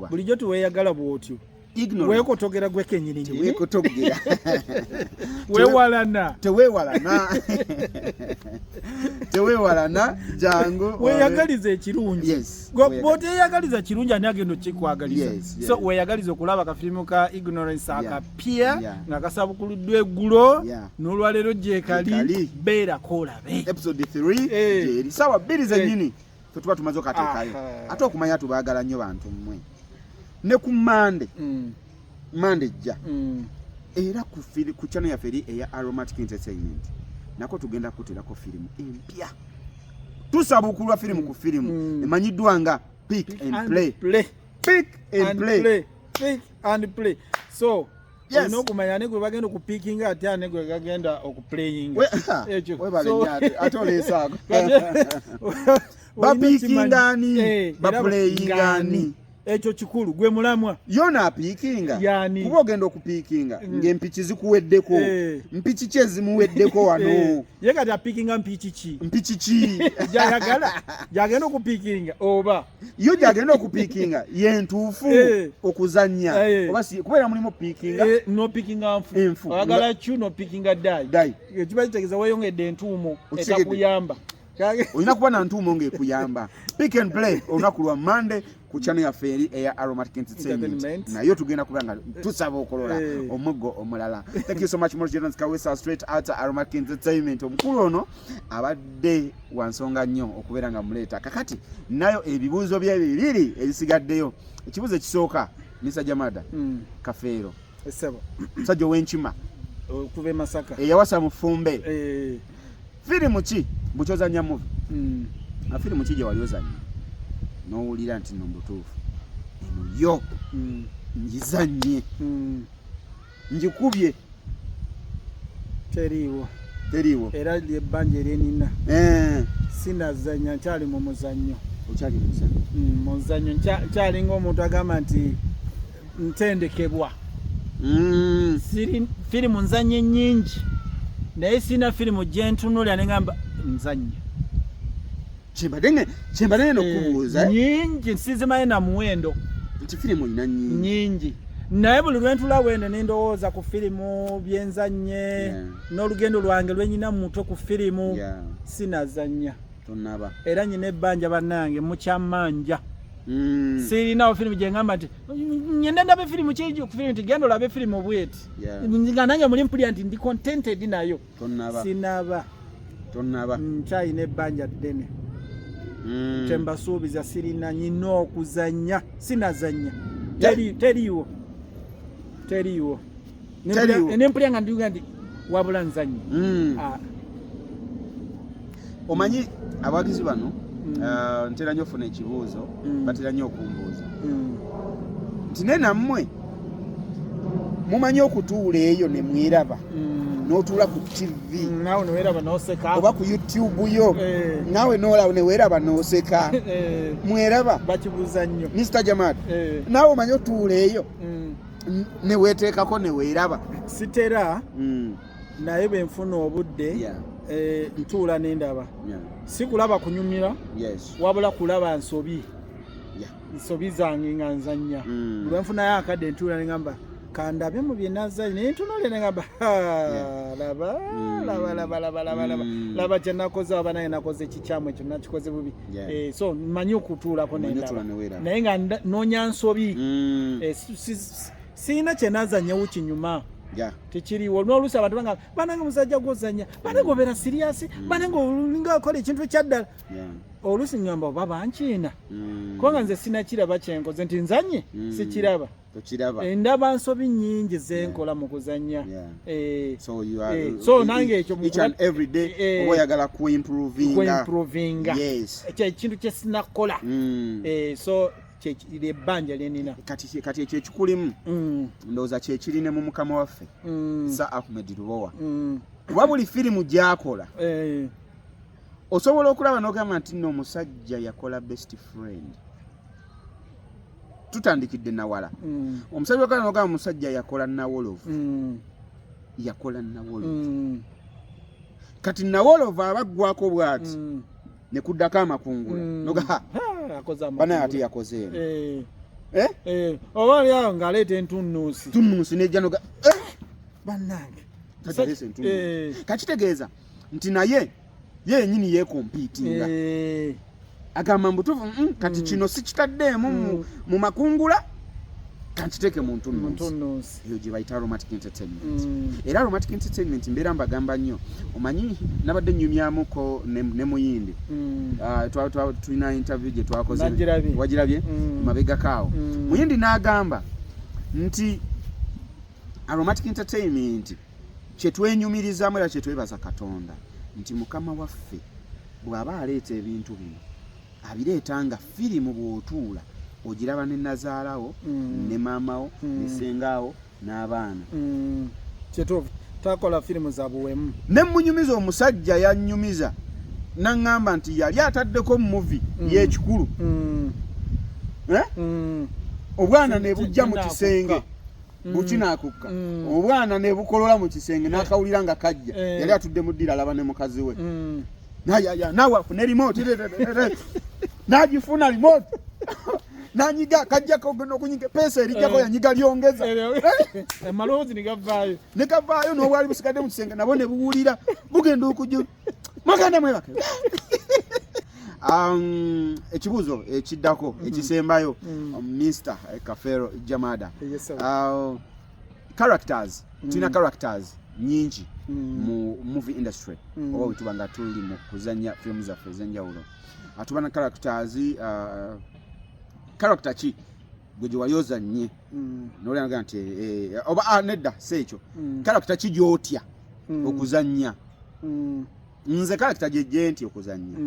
bulijjo tuweyagala bwotyo wekotogera gwekenyini wekotogera tewewalana jangu weyagaliza ekirungi bwoteyagaliza kirungi ani agenda okikwagaliza so weyagaliza okulaba akafirimu ka Ignorance akapya nga kasabukuluddwa eggulo n'olwaleero gyekali beera kolabe episode 3 sawa 2 zennyini tuba tumaze okateekayo ate okumanya tubaagala nnyo bantu mmwe ne ku Mande jja era ku channel ya feri eya Aromatic Entertainment nako tugenda kuterako firimu empya tusabukulwa firimu ku firimu emanyiddwa nga Pick and Play so yes. Okumanya ne gwe bagenda okupickinga ate ane gwe gagenda okuplayinga ekyo atoleesaago bapikingani baplayingani ekyo kikulu gwe mulamwa yona apikinga kuba ogenda okupikinga ng'empiki zikuweddeko mpiki ki ezimuweddeko wano ye kati apikinga mpiki ki gyagenda okupikinga oba yo gyagenda okupikinga yentuufu okuzannya oba kubeera mulimu pikinga nopikinga nfu oyagala kyu nopikinga ddayi kiba kitegeeza weeyongedde entuumo etakuyamba olina kuba na ntuumo ng'ekuyamba Pick and Play olunaku lwa Monday ku channel ya feri eya Aromatic Entertainment nayo tugenda kuba nga tusaba okolola omuggo omulala thank you so much Morris Jones Kawesa straight out Aromatic Entertainment omukulu ono abadde wansonga nnyo okubeera nga muleeta kakati nayo ebibuuzo bye bibiri ebisigaddeyo ekibuuzo ekisooka Mr. Jamada Kafeero musajja w'enkima okuva Masaka eyawasa mufumbe firimu ki bukyozanya movie firimu ki gye wali ozanya n'owulira nti no mutuufu eno yo ngizanye ngikubye teriwo era ly'ebbanja eryenina sinazannya nkyali mu muzannyo okyali muzannyo muzannyo nkyalinga omuntu agamba nti ntendekebwa firimu nzannye nnyingi naye sina firimu gye ntunulira ne ngamba nzannye kyembadde n'okubuuza nyingi nsizimayo na muwendo nti firimu olina nyingi naye buli lwe ntula wende ne ndowooza ku firimu byenzannye n'olugendo lwange lwenyina mu mutwe ku firimu sinazannya tonaba era nyina ebbanja bannange mukyamanja sirinawo firimu gye ngamba nti ngenda ndabe firimu kiri ku firimu nti genda olabe firimu bweti nga nange muli mpulira nti ndi contented nayo sinaba nkyayina ebbanja ddene kyembasuubiza sirina nyina okuzannya sinazannya teriiwo nempulya nga ndiuga nti wabula nzannya omanyi abawagizi bano ntera nnyo ofuna ekibuuzo batera nnyo okumbuuza nti ne nammwe mumanyi okutuula eyo ne mweraba n'otuula ku TV naawe neweraba n'oseka oba ku YouTube yo naawe noolaba neweraba n'oseka mweraba bakibuuza nnyo Mr. Jamad naawe omanyi otuula eyo neweeteekako neweeraba sitera naye benfuna obudde ntuula n'endaba si kulaba kunyumira wabula kulaba nsobi zange nga nzannya lwenfunayo akadde ntuula nengamba kandabe mu byenazannya naye ntunuulira nengamba laba kyenakoze aba naye nakoze kikyamu ekyo nakikoze bubi so mmanyi okutuulako nendaba naye nga noonya nsobi siina kyenazannyewo kinyuma tekiriwo n'oluusi abantu banga banange musajja gwozannya banange obeera siriyasi banange olinga akola ekintu ekyaddala oluusi ngamba oba bankiina kubanga nze sinakiraba kyenkoze nti nzanye sikiraba endaba nsobi nnyingi zenkola mu kuzannya so nange ekyo oba oyagala kuimprovinga ekyo ekintu kye sinakola so ebbanja lyenina kati ekyo ekikulimu ndowooza kyekirine mu mukama waffe Sir Ahmed Lubowa kuba buli firimu gy'akola osobola okulaba n'ogamba nti nno omusajja yakola best friend tutandikidde nawala omusajja okola n'ogamba omusajja yakola nawolovu kati nawolovu abaggwako bw'ati ne kuddako amakungula noga bana ate yakoze oba oli awo ng'aleeta entunnuusi nejja noga bannange kakitegeeza nti naye yenyini yekompiitinga agamba mbutuufu kati kino sikitaddeemu mu makungula kankiteeke mu ntunnuusi eyo gye bayita aromatic entertainment era aromatic entertainment mbeera mbagamba nnyo omanyi nabadde nnyumyamuko ne muyindi tulina interview gye twakoze wagirabye mabegakaawo muyindi n'agamba nti aromatic entertainment kyetwenyumirizamu era kyetwebaza Katonda nti mukama waffe bw'aba aleeta ebintu bino abireeta nga firimu bw'otuula ogiraba ne nazaalawo ne maamawo ne sengaawo n'abaana kyetuufu takola firimu za buwemu ne munyumiza omusajja yannyumiza naŋŋamba nti yali ataddeko muvi y'ekikulu obwana ne bujja mu kisenge bukinakukka obwana ne bukolola mu kisenge n'akawulira nga kajja yali atudde mu ddira alaba ne mukazi we naawe afune remote n'agifuna remote nanyiga kajjako n'okunyiga pesa erijjako yanyiga lyongeza amalowoozi ne gavaayo n'obwali busigadde mu kisenge nabo ne buwulira bugenda okujja mwaganda mwebake ekibuuzo ekiddako ekisembayo Mr. Kafero Jamada characters tulina characters nyingi mu movie industry oba bwetuba nga tuli mu kuzannya firimu zaffe ez'enjawulo atuba na characters character ki gwe gye wali ozannye nolanaga nti oba nedda si ekyo character ki gy'otya okuzannya nze character gye ntya okuzannya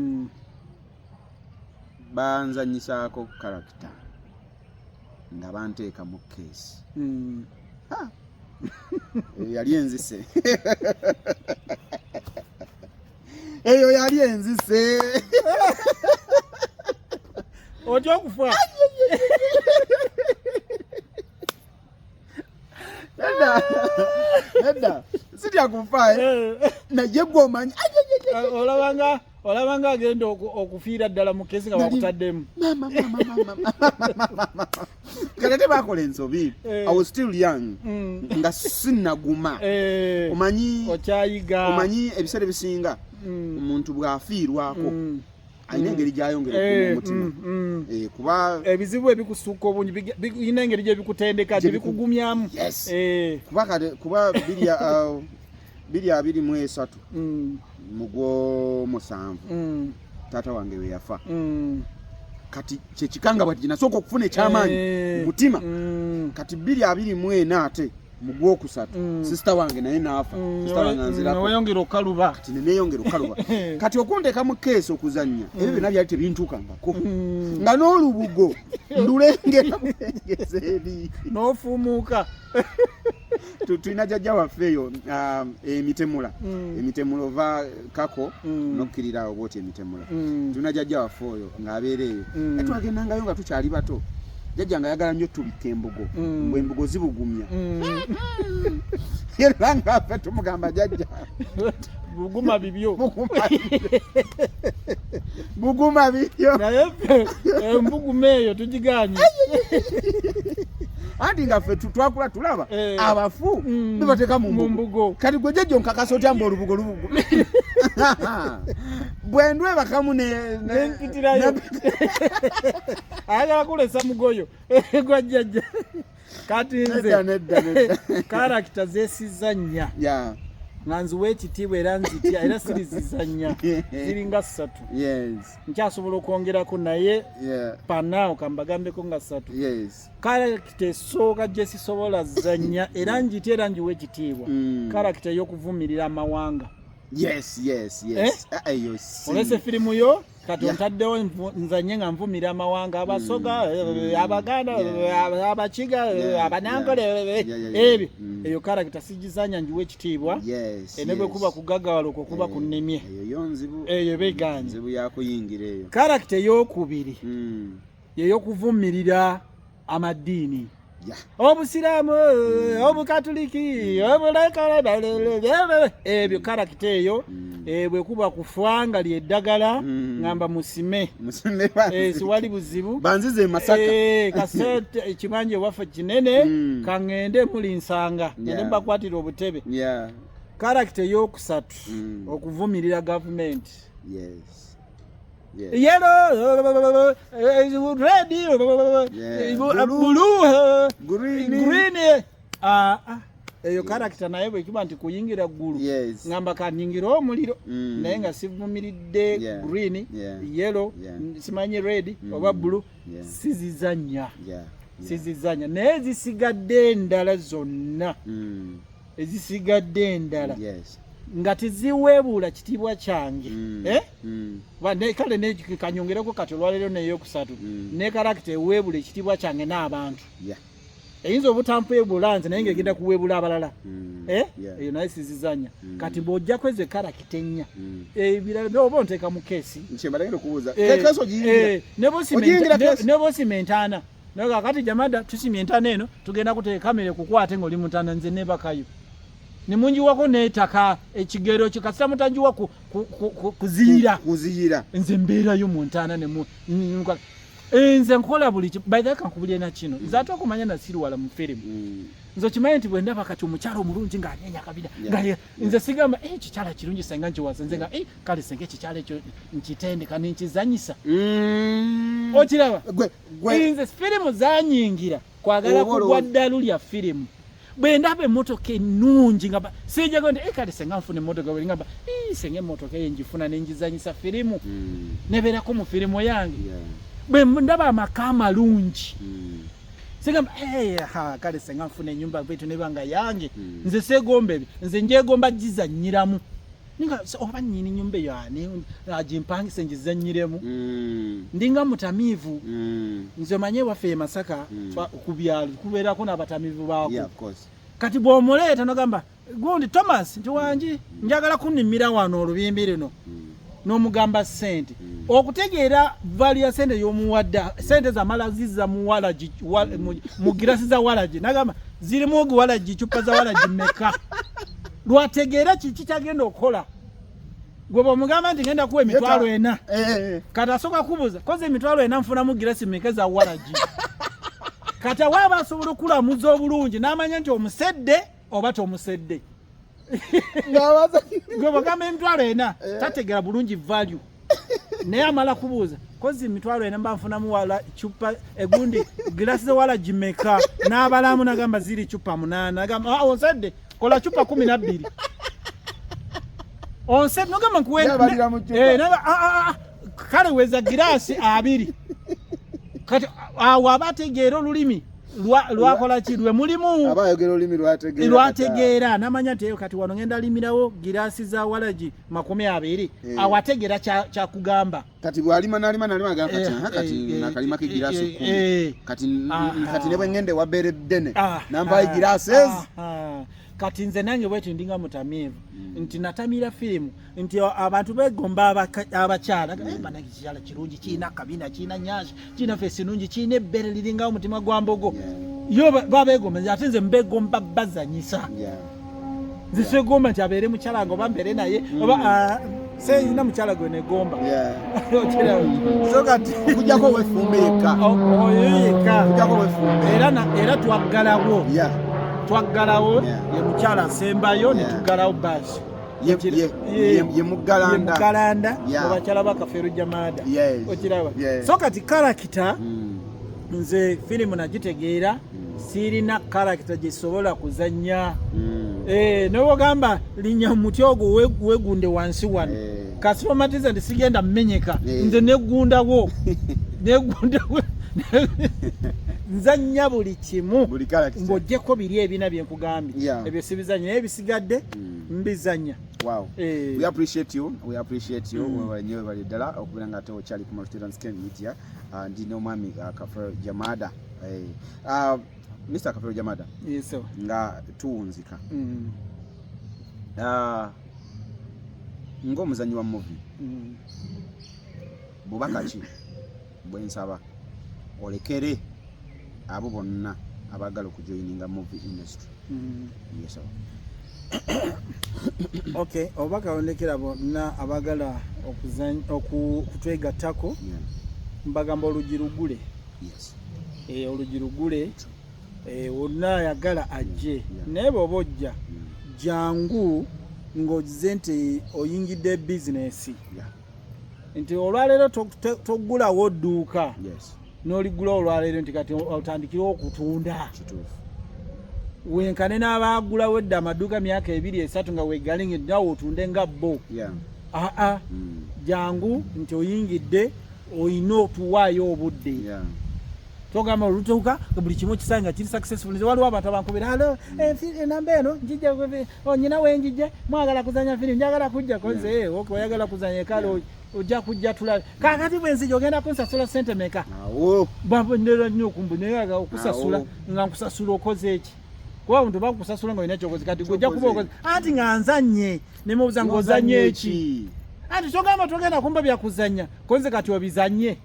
banzanyisaako character nga banteeka mu keesi yali enzise eyo yali enzise otyo kufa Edda sitya kufa naye gwomanyi olabanga agenda okufiira ddala mu kesi nga bakutaddemu kale tebakola ensobi I was still young nga sinnaguma omanyi okyayiga omanyi ebiseera bisinga omuntu bw'afiirwako ayina engeri gyayongera okuuma omutima kuba ebizibu ebikusukka obungi birina engeri gye bikutendeka gye bikugumyamu kuba 2023 mu Gw'omusanvu taata wange we yafa kati kyekikanga bwati nasooka okufuna ekyamaanyi mu mutima kati 2024 ate mu Gwokusatu sister wange naye naafa sister wange anzirako weyongera okaluba kati neneyongera okaluba kati okundeka mu keesi okuzannya ebyo byonna byali tebintuukangako nga n'olubugo ndulengera bulengeseeri n'ofumuuka tulina jjajja waffe eyo emitemula ova kako n'okkirira obwoti emitemula tulina jjajja waffe oyo ng'abeera eyo etwagendangayo nga tukyali bato jjajja nga yagala nnyo tubikka embugo mbwe embugo zibugumya era ngaffe tumugamba jjajja buguma bibyo naye embuguma eyo tugiganye anti nga ffe twakula tulaba abafu bibateeka mu mbugo kati gwe jjajja onkakasa otya mbu olubugo bwe ndwebakamu nenkitirayo ayagala kulesa mugoyo gwa jjajja kati nze karakita zesizannya nga nziwa ekitiibwa era nzitya era sirizizannya ziringa 3 nkyasobola okwongerako naye panaawo kambagambeko nga 3 karakita esooka gye sisobola zanya era njitya era njiwa ekitiibwa karakita ey'okuvumirira amawanga olese firimu yo kati ontaddewo nzanye nga nvumira amawanga abasoga abaganda abakiga abanankole ebyo eyo karakita sigizanya njiwa ekitiibwa ene bwe kuba kugagawala okwo kuba kunnemye eyo beganye karakita ey'okubiri yeyokuvumirira amaddiini obusiraamu obukatuliki ebyo karakita eyo bwe kuba kufa nga lyeddagala ngamba musime siwali buzibu banzize e Masaka kasete ekibanja ewaffe kinene kaŋŋende muli nsanga ngende mbakwatira obutebe karakita ey'okusatu okuvumirira gavumenti yellow, red, blue, green. Eyo karakita naye bwe kiba nti kuyingira ggulu ngamba kanyingira omuliro naye nga sivumiridde green yellow simanyi red oba blue sizizanya naye ezisigadde endala zonna ezisigadde endala nga tiziweebuula kitiibwa kyange kale nekanyongereko kati olwaleero neyokusatu ne karakita eweebula ekitiibwa kyange n'abantu eyinza obutampeebula nze naye ngegenda kuweebula abalala eyo naye sizizanya kati bw'ojja kweze karakita ennya ebirala oba onteeka mu keesi ne bosima entaana kati jamada tusimye entaana eno tugenda kuteeka kamere kukwate ng'oli mu ntaana nze nebakayo nimunjiwako n'ettaka ekigero kikasita mutanjiwa kuziyira nze mbeerayo mu ntaana nze nkola buli by the way kankubulye na kino nze ate okumanya nasiriwala mu firimu nze okimanyi nti bwe ndaba kati omukyala omulungi ng'anyeenya kabira nze sigamba ekikyala kirungi senga nkiwasa nze nga kale senga ekikyala ekyo nkitendeka nenkizanyisa okiraba nze firimu zanyingira kwagala kugwa ddalu lya firimu bwe ndaba emmotoka ennungi nga sijaga nti kale senga nfuna emmotoka bwe ngamba senga emmotoka eyo njifuna nenjizanyisa firimu nebeerako mu firimu yange bwe ndaba amaka amalungi sigamba kale senga nfuna ennyumba bwetu nebanga yange nze seegomba ebyo nze njegomba gizanyiramu ninga oba nnyini nyumba eyo ani agimpangise ngizanyiremu ndinga mutamiivu nze omanye waffe e Masaka ku byalo kubeerako n'abatamiivu baako kati bw'omuleeta nogamba gundi Thomas nti wangi njagala kunnimira wano olubimbi lino n'omugamba ssente okutegeera value ya ssente y'omuwadda ssente zamala ziza mu walagi mu girasi za walagi nagamba zirimu walagi chupa za walagi mmeka lwategeera kiki kyagenda okukola gwe bw'omugamba nti ngenda kuwa emitwalo 4 kati asooka kubuuza koze emitwalo 4 nfunamu girasi mmeka za walagi kati waaba asobola okulamuza obulungi n'amanya nti omusedde oba tomusedde gwe bw'ogamba emitwalo 4 tategeera bulungi value naye amala kubuuza kozi emitwalo 4 mba nfunamu wala chupa egundi girasi za walagi mmeka n'abalamu nagamba ziri chupa 8 nagamba onsedde kola chupa 12 onse nogamba nkuwe kale weza girasi 2 kati awo abategeera olulimi lwakola ki lwe mulimu abayogera olulimi lwategeera namanya nti kati wano ngenda limirawo girasi za walagi 20 awo ategeera kyakugamba kati bwalima nalima kati nakalima ke girasi 10 kati ne bwengende wabere ddene nampaye girasi kati nze nange bwetyo ndinga mutamiivu nti natamira firimu nti abantu begomba abakyala bana kikyala kirungi kiina kabina kiina nyashi kiina fesi nungi kiina ebbere liringawo mutima gwa mbogo yo babegomba ate nze mbegomba bazanyisa zisegomba nti abeere mukyala ngo bambere naye oba seyina mukyala gwe negomba so kati okujjako wefumbeka era twaggalawo twaggalawo ye mukyala asembayo ne tuggalawo basi ye mugalanda abakyala bakafeero jamada okiraba so kati karakita nze firimu nagitegeera sirina karakita gyesobola kuzanya nobogamba linya muti ogwo wegunde wansi wano kasipamatiza nti sigenda mmenyeka nze negundawo nzanya buli kimu ng'ojjeko biri ebina bye nkugambye ebyo sibizanya naye ebisigadde mbizanya. We appreciate you wenyewe bali ddala okubeera nga ate okyali ku Multi Scan Media ndina omwami Kafeero Jamada Mr. Kafeero Jamada nga tuwunzika ng'omuzanyi wa movie bubaka ki bwensaba olekere abo bonna abagala okujoininga movie industry? Yes, sir. Okay, obaka ondekera bonna abagala okutwegattako mbagamba olugirugule. Yes. Olugirugule onna ayagala ajje naye bw'oba ojja jangu ng'ogize nti oyingidde business nti olwaleero toggulawo dduuka n'oligula olwaleero nti kati otandikire okutunda wenkane n'abaagulawo edda amaduuka myaka 2-3 nga weegalingi nawe otunde nga bo jangu nti oyingidde oyina otuwaayo obudde togamba olutuuka buli kimu kisanga kiri successful nze waliwo abantu abankubira halo enamba eno njijja nyina wenjijje mwagala kuzanya firimu njagala kujja koze oyagala kuzanya kale ojja kujja tulabe kakati bwenzija ogenda kunsasula sente meka babonera nnyo kumbu naye okusasula nga nkusasula okoze eki kuba omuntu bakusasula nga olina kyokoze kati gojja kuba okoze anti nga nzanye nemubuuza ng'ozanye eki anti togamba togenda kumba byakuzanya konze kati obizanye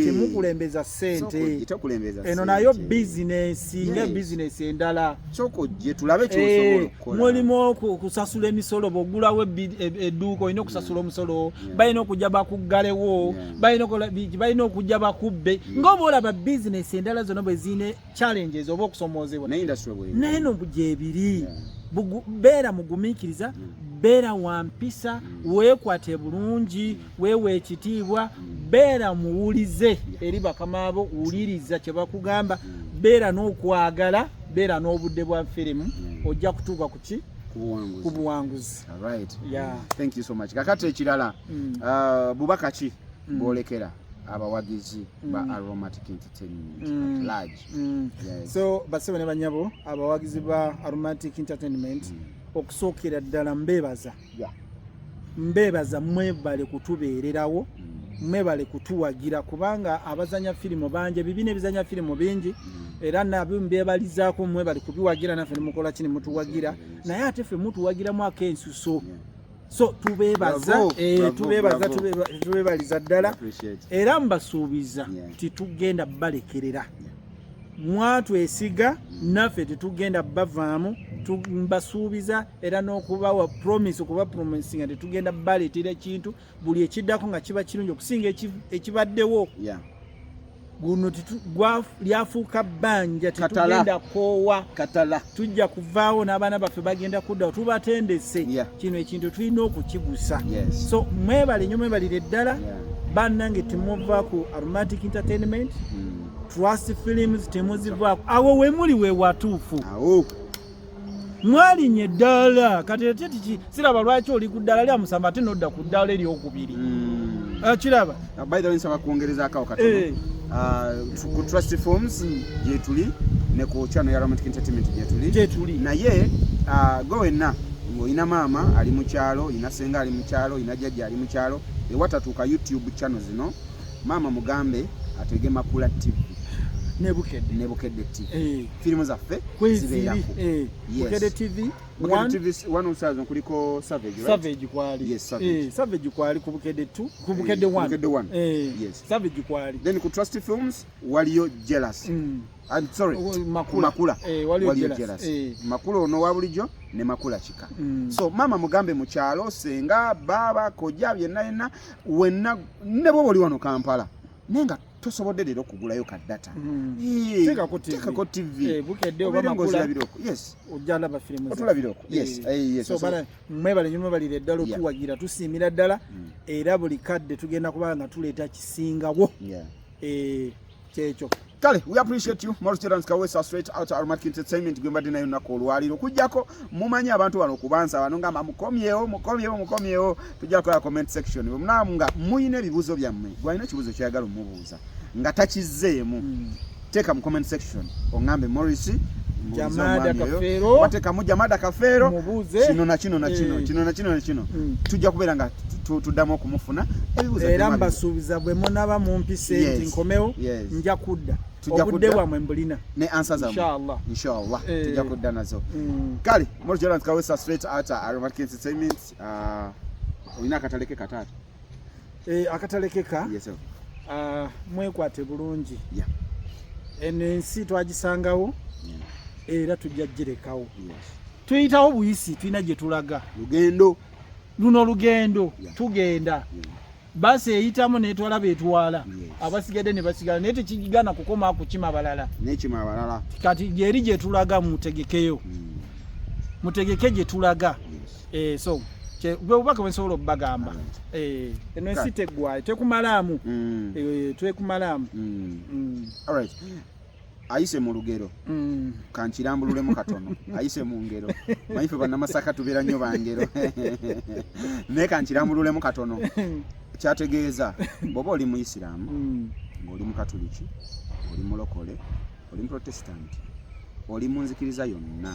temukulembeza ssente eno nayo bizinesi nga bizinesi endala mulimu okusasula emisolo bw'ogulawo edduuka olina okusasula omusolo balina okujja bakuggalewo balina okujja bakubbe ng'oba olaba bizinesi endala zonna bwe zirina challenges oba okusomoozebwa naye no gyebiri beera mugumiikiriza beera wampisa weekwate bulungi weewe ekitiibwa beera muwulize eri bakama abo wuliriza kye bakugamba beera n'okwagala beera n'obudde bwa firimu ojja kutuuka kuki ku buwanguzi. Thank you so much. Kakati ekirala bubaka ki bwolekera abawagizi ba Aromatic Entertainment large? So basebe ne banyabo abawagizi ba Aromatic Entertainment okusookera ddala mbebaza mwebale kutubeererawo mwebale kutuwagira kubanga abazanya firimu banje bibine ebizanya firimu bingi era nabyo mbebalizaako mwebale kubiwagira naffe nemukola kini mutuwagira naye ate ffe mutuwagira mwaka ensuso so tubeebaza ddala era mbasuubiza titugenda balekerera mwatwesiga naffe tetugenda bavaamu mbasuubiza era n'okubawa promise okuba promisinga tetugenda baleetera ekintu buli ekiddako nga kiba kirungi okusinga ekibaddewo guno lyafuuka bbanja tetugenda koowa tujja kuvaawo n'abaana baffe bagenda kuddawo tubatendese kino ekintu tulina okukigusa so mwebale nnyo mwebalire ddala bannange temuva ku Aromatic Entertainment Trust Films temuzivaako awo wemuli we watuufu mwalinye eddala kati ate siraba lwaki oli ku ddala lya musamba ate nodda ku ddala eryokubiri kiraba by the way nsaba kuongereza akawo katono ku Trust Films gyetuli ne ku channel ya Aromatic Entertainment gyetuli naye gwe wenna ng'olina maama ali mu kyalo ina senga ali mu kyalo ina jjajja ali mu kyalo ewatatuuka YouTube channel zino maama mugambe atege Makula TV ne Bukedde TV filimu zaffe zibeerako Bukedde TV one usazo kuliko Savage right? Savage kwali yes Savage Savage kwali ku Bukedde 2 ku Bukedde 1 yes Savage kwali then ku Trust Films waliyo Jealous I'm sorry Makula waliyo Jealous Makula ono wa bulijjo ne Makula kika so mama mugambe mu kyalo senga baba kojja byenna wenna ne bo boli wano Kampala nenga tosobodde leero okugulayo ka data tekako TV Bukedde oba Makula yes ojjala ba filimu otulabiroko yes so bana mwebale nnyo mwebalire ddala otuwagira tusiimira ddala era buli kadde tugenda kuba nga tuleeta kisingawo kyekyo kale we appreciate you more students kawesa straight out Aromatic Entertainment gwembadde nayo nako olwaliro kujjako mumanyi abantu bano kubansa bano nga mukomyewo tujja kukola comment section bwe nga muyina ebibuuzo byammwe gwalina ekibuuzo kyayagala omubuuza nga takizzeemu teeka mu comment section ongambe Morris Jamada Kafero wateka mu Jamada Kafero kino na kino tujja kubeera nga tuddamu okumufuna ebibuuzo era mbasuubiza bwe munaba mumpise nti nkomewo nja kudda obudde bwamwe mbulina ne answer zammwe inshallah tujja kudda nazo kale Morris Jordan Kawesa straight out Aromatic Entertainment olina akataleke kataata akatalekeka yes mwekwate bulungi eno ensi twagisangawo era tujja girekawo tuyitawo buyisi tulina gye tulaga lugendo tugenda basi eyitamu netwala betwala abasigadde ne basigala naye tekigana kukoma kukima balala kati gyeri gye tulaga mutegekeyo mutegeke gye tulaga so bwebubaka bwensobola obbagamba eno ensi teggwayo tekumalamu twekumalamu alright ayise mu lugero kankirambululemu katono ayise mu ngero manyife bannamasaka tubeera nnyo bangero naye kankirambululemu katono kyategeeza bw'oba oli mu Isiraamu ng'oli mu Katuliki oli mulokole oli mu Protestant oli mu nzikiriza yonna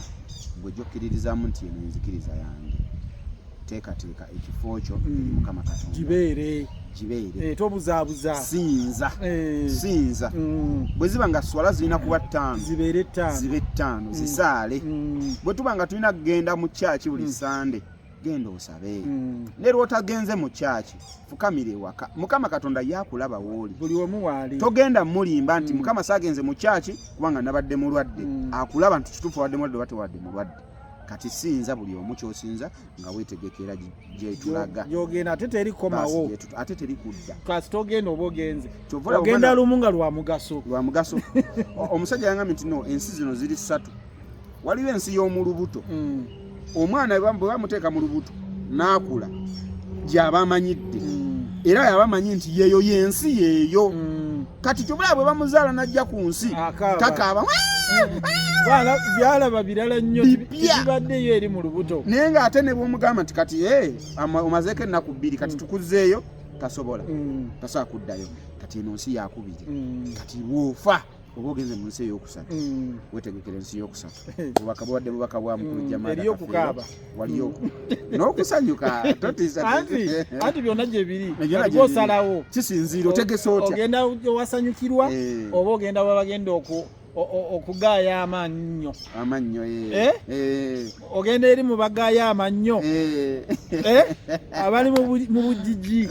bw'ojja okkiririzaamu nti eno enzikiriza yange teekateeka ekifo kyo eri Mukama Katonda gibeere tobuzaabuza sinza bwe ziba nga swala zirina kuba 5 zibe 5 zisaale bwe tuba nga tulina kugenda mu kyaki buli Sande genda osabe ne lwotagenze mu kyaki fukamire waka Mukama Katonda yakulaba wooli buli omu waali togenda mulimba nti Mukama sagenze mu kyaki kubanga nabadde mulwadde akulaba nti kituufu wadde mulwadde watwadde mulwadde kati sinza buli omu kyosinza nga weetegekera gye tulaga yogenda ate teri komawo ate teri kudda kasi togenda oba ogenze ogenda lumu nga lwa mugaso omusajja yangambye nti no ensi zino ziri 3 waliwo ensi y'omu lubuto omwana bwe bamuteeka mu lubuto n'akula gy'aba amanyidde era yaba amanyi nti yeeyo yensi yeeyo kati kyobula bwe bamuzaala n'ajja ku nsi takaaba byalaba birala nnyo bibaddeyo eri mu lubuto naye ng'ate ne bw'omugamba nti kati omazeeko ennaku 2 kati tukuzzeeyo tasobola tasobola kuddayo kati eno nsi yakubiri kati bw'ofa oba ogenze mu nsi ey'okusatu weetegekera ensi y'okusatu obubaka bubadde bubaka bwa mukulu Jamada okukaaba waliyo n'okusanyuka anti byonna gye biri osalawo kisinziira otegese otya ogenda wasanyukirwa oba ogenda babagenda okugaaya amannyo ogenda eri mu bagaaya amannyo abali mu bujiji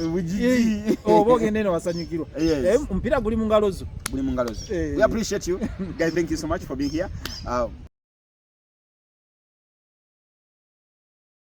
oba ogenda eno wasanyukirwa omupiira guli mu ngalo zo we appreciate you guys, thank you so much for being here.